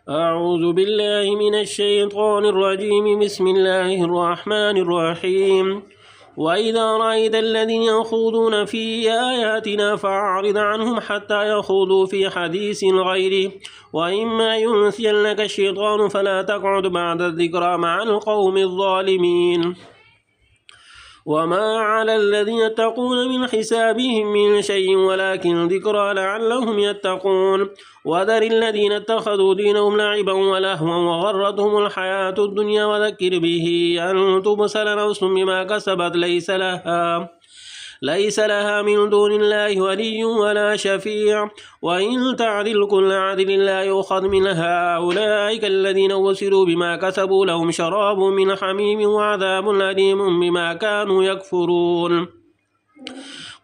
أعوذ بالله من الشيطان الرجيم. بسم الله الرحمن الرحيم. وإذا رأيت الذين يخوضون في آياتنا فأعرض عنهم حتى يخوضوا في حديث غيره، وإما ينسينك الشيطان فلا تقعد بعد الذكرى مع القوم الظالمين. وما على الذين يتقون من حسابهم من شيء ولكن ذكرى لعلهم يتقون. وذر الذين اتخذوا دينهم لعبا ولهوا وغرتهم الحياة الدنيا وذكر به أن تبصر نفس بما كسبت ليس لها من دون الله ولي ولا شفيع، وإن تعدل كل عدل لا يؤخذ منها. أولئك الذين وسروا بما كسبوا لهم شراب من حميم وعذاب أليم بما كانوا يكفرون.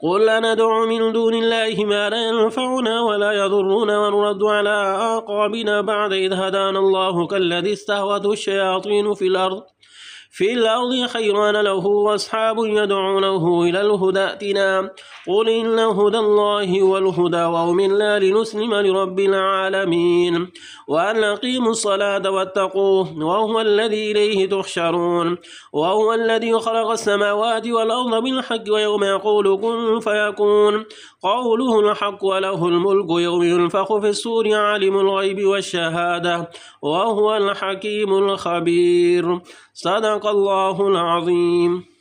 قل ندعو من دون الله ما لا ينفعنا ولا يضرنا ونرد على أعقابنا بعد إذ هدانا الله كالذي استهوته الشياطين في الأرض حيران له وأصحاب يدعونه إلى الهدى ائتنا. قل إن هدى الله هو الهدى وأمرنا لنسلم لرب العالمين وأن أقيموا الصلاة واتقوه وهو الذي إليه تحشرون. وهو الذي خلق السماوات والأرض بالحق ويوم يقول كن فيكون قوله الحق وله الملك يوم ينفخ في الصور عالم الغيب والشهادة وهو الحكيم الخبير. صدق الله العظيم.